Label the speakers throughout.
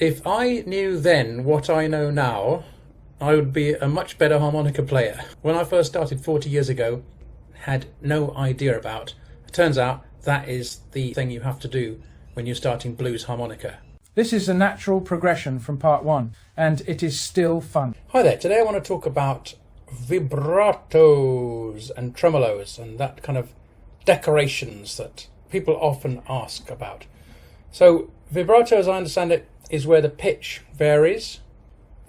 Speaker 1: If I knew then what I know now, I would be a much better harmonica player. When I first started 40 years ago, had no idea about. It turns out that is the thing you have to do when you're starting blues harmonica.
Speaker 2: This is a natural progression from part one, and it is still fun.
Speaker 1: Hi there, today I want to talk about vibratos and tremolos and that kind of decorations that people often ask about. So vibrato, as I understand it, is where the pitch varies,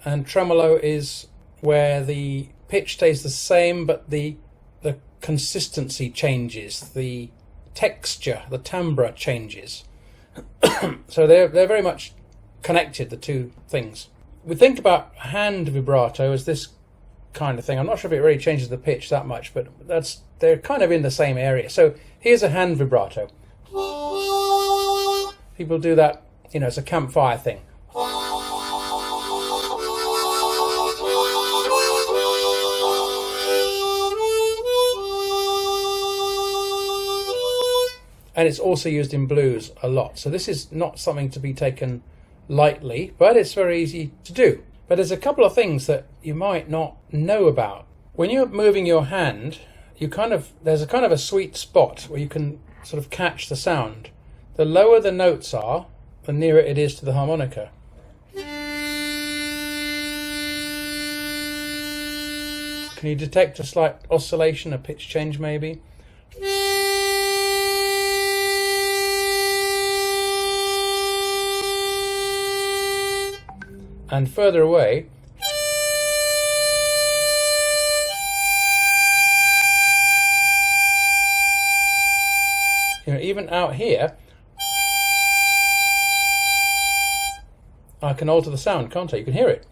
Speaker 1: and tremolo is where the pitch stays the same but the consistency changes, the texture, the timbre changes. So they're very much connected, the two things. We think about hand vibrato as this kind of thing. I'm not sure if it really changes the pitch that much, but they're kind of in the same area. So here's a hand vibrato. People do that, it's a campfire thing. And it's also used in blues a lot. So this is not something to be taken lightly, but it's very easy to do. But there's a couple of things that you might not know about. When you're moving your hand, there's a kind of a sweet spot where you can sort of catch the sound. The lower the notes are, the nearer it is to the harmonica. Can you detect a slight oscillation, a pitch change maybe? And further away, even out here, I can alter the sound, can't I? You can hear it.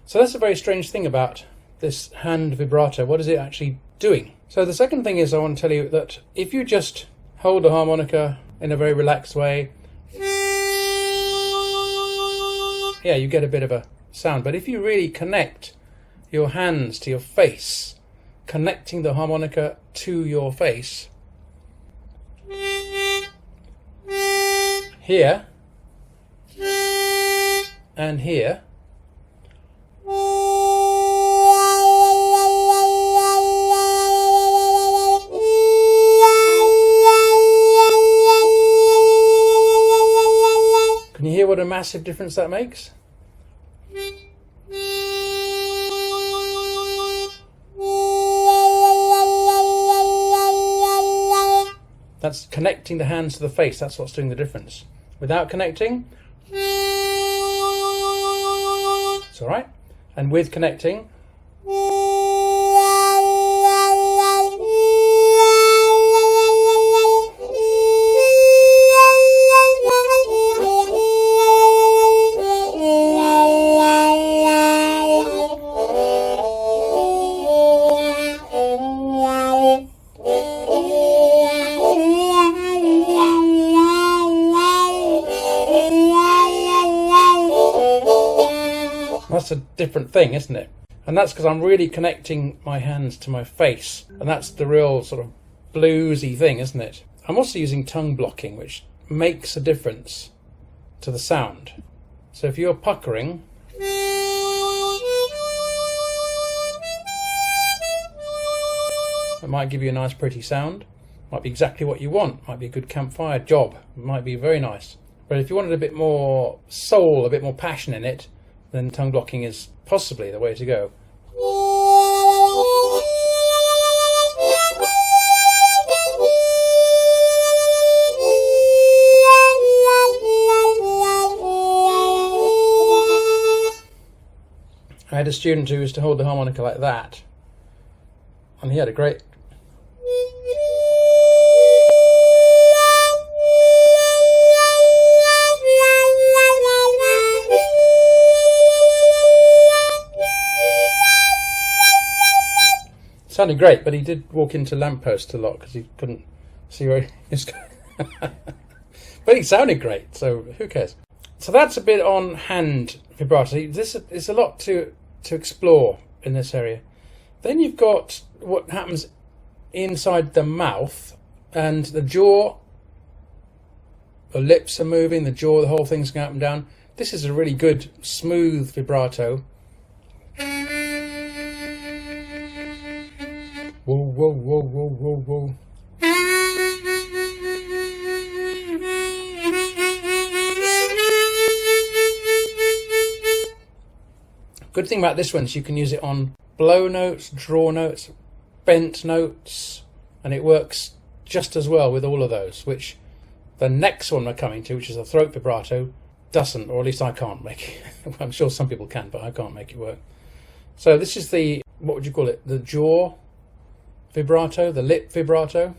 Speaker 1: So that's a very strange thing about this hand vibrato. What is it actually doing? So the second thing is I want to tell you that if you just hold the harmonica in a very relaxed way, yeah, you get a bit of a sound. But if you really connect your hands to your face, connecting the harmonica to your face, here and here, can you hear what a massive difference that makes? That's connecting the hands to the face. That's what's doing the difference. Without connecting, it's all right. And with connecting, that's a different thing, isn't it? And that's because I'm really connecting my hands to my face. And that's the real sort of bluesy thing, isn't it? I'm also using tongue blocking, which makes a difference to the sound. So if you're puckering, it might give you a nice pretty sound. Might be exactly what you want. Might be a good campfire job. It might be very nice. But if you wanted a bit more soul, a bit more passion in it, then tongue blocking is possibly the way to go. I had a student who used to hold the harmonica like that, and he had a great... sounded great, but he did walk into lampposts a lot because he couldn't see where he was going. But it sounded great, so who cares? So that's a bit on hand vibrato. This is a lot to explore in this area. Then you've got what happens inside the mouth, and the jaw, the lips are moving, the jaw, the whole thing's going up and down. This is a really good, smooth vibrato. Whoa, whoa, whoa, whoa, whoa, whoa. Good thing about this one is you can use it on blow notes, draw notes, bent notes, and it works just as well with all of those, which the next one we're coming to, which is a throat vibrato, doesn't, or at least I can't make it. I'm sure some people can, but I can't make it work. So this is the, what would you call it, the jaw vibrato, the lip vibrato.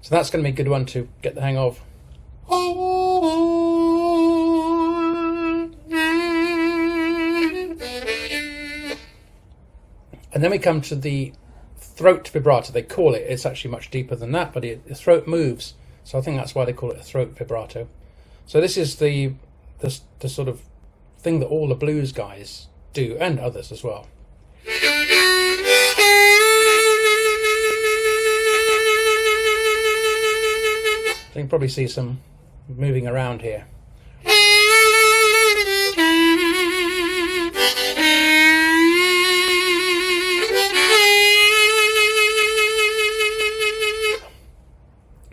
Speaker 1: So that's going to be a good one to get the hang of. And then we come to the throat vibrato, they call it. It's actually much deeper than that, but the throat moves. So I think that's why they call it a throat vibrato. So this is the sort of thing that all the blues guys do, and others as well. So you can probably see some moving around here.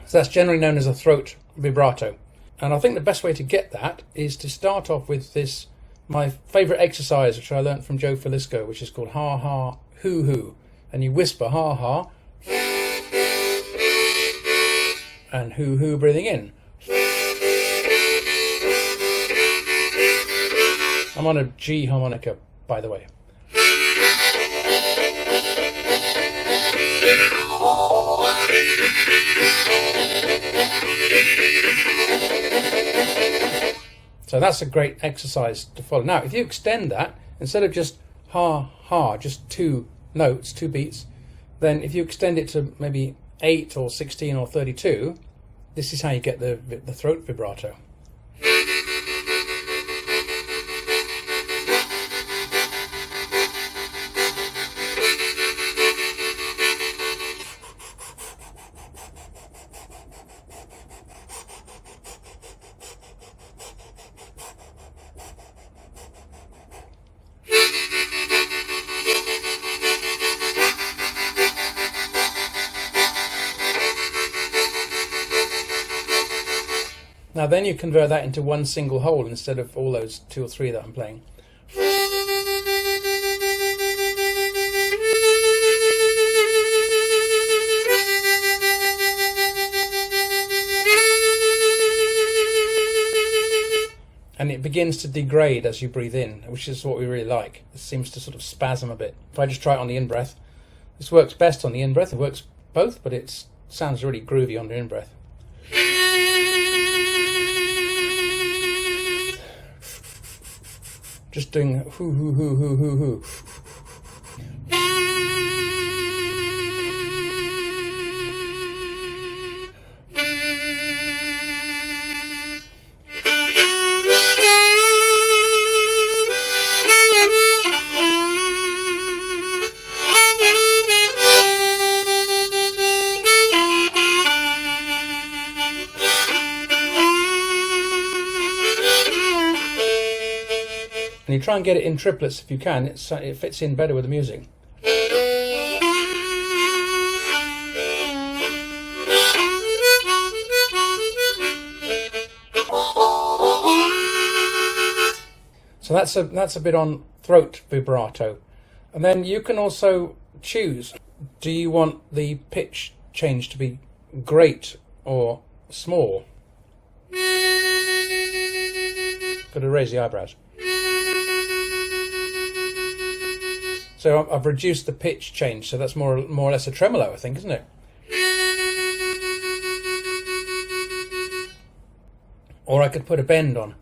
Speaker 1: So that's generally known as a throat vibrato. And I think the best way to get that is to start off with this, my favourite exercise, which I learnt from Joe Filisko, which is called ha ha hoo hoo. And you whisper ha ha, and hoo hoo breathing in. I'm on a G harmonica, by the way. So that's a great exercise to follow. Now, if you extend that, instead of just ha ha, just 2 notes, 2 beats, then if you extend it to maybe 8 or 16 or 32, this is how you get the throat vibrato. Now then you convert that into one single hole instead of all those 2 or 3 that I'm playing. And it begins to degrade as you breathe in, which is what we really like. It seems to sort of spasm a bit. If I just try it on the in-breath, this works best on the in-breath. It works both, but it sounds really groovy on the in-breath. Just doing hoo hoo hoo hoo hoo hoo. And you try and get it in triplets if you can. It fits in better with the music. So that's a bit on throat vibrato. And then you can also choose, do you want the pitch change to be great or small? Got to raise the eyebrows. So I've reduced the pitch change, so that's more or less a tremolo, I think, isn't it? Or I could put a bend on.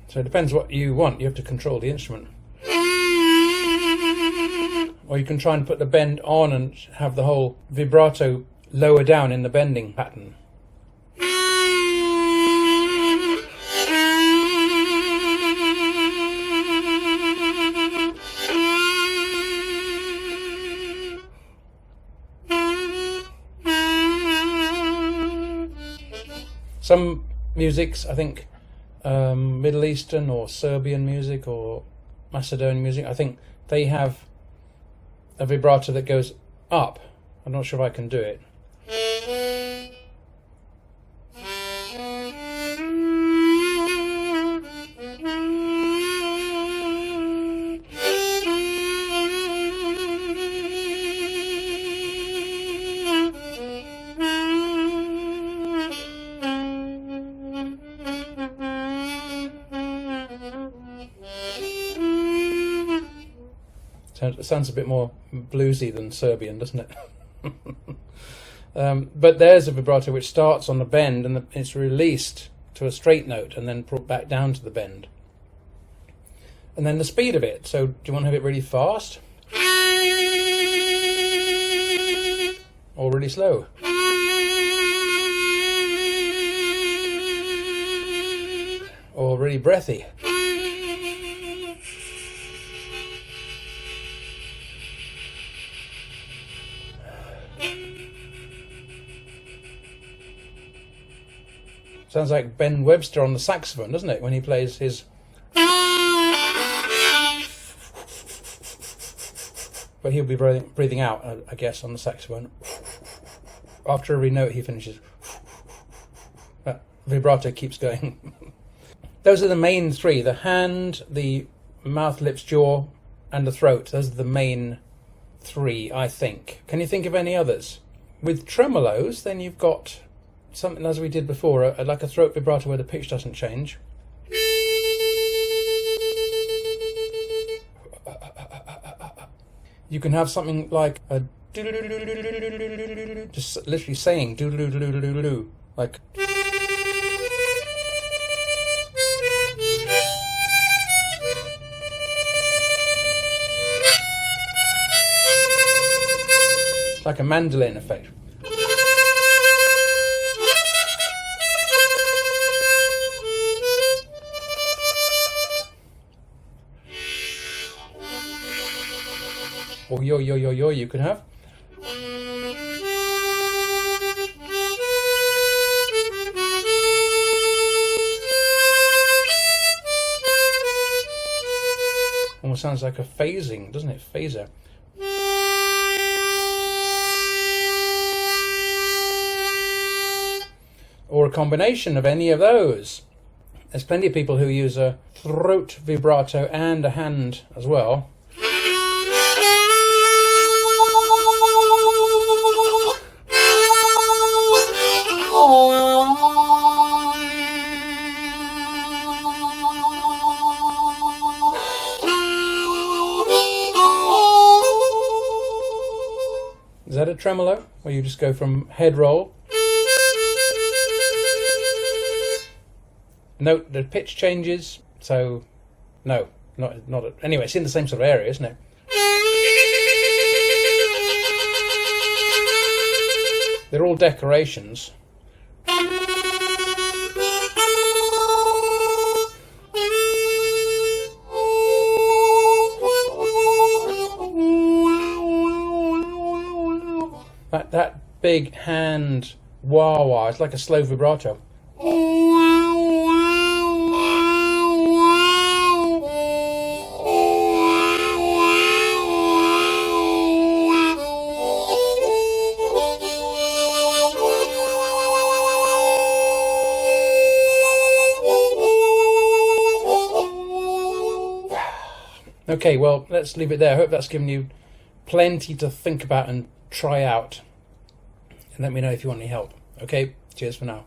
Speaker 1: So it depends what you want. You have to control the instrument. Or you can try and put the bend on and have the whole vibrato lower down in the bending pattern. Some musics, I think, Middle Eastern or Serbian music or Macedonian music, I think they have a vibrato that goes up. I'm not sure if I can do it. It sounds a bit more bluesy than Serbian, doesn't it? But there's a vibrato which starts on the bend and it's released to a straight note and then brought back down to the bend. And then the speed of it. So do you want to have it really fast? Or really slow? Or really breathy? Sounds like Ben Webster on the saxophone, doesn't it? When he plays his... But he'll be breathing out, I guess, on the saxophone. After every note he finishes. That vibrato keeps going. Those are the main three. The hand, the mouth, lips, jaw, and the throat. Those are the main three, I think. Can you think of any others? With tremolos, then you've got... something as we did before, like a throat vibrato where the pitch doesn't change. You can have something like a just literally saying like it's like a mandolin effect. Or yo yo yo yo you could have. Almost sounds like a phasing, doesn't it? Phaser. Or a combination of any of those. There's plenty of people who use a throat vibrato and a hand as well. Is that a tremolo, where you just go from head roll? Note the pitch changes, so no, anyway, it's in the same sort of area, isn't it? They're all decorations. That big hand wah wah, it's like a slow vibrato. Okay, well, let's leave it there. I hope that's given you plenty to think about and try out. And let me know if you want any help. Okay, cheers for now.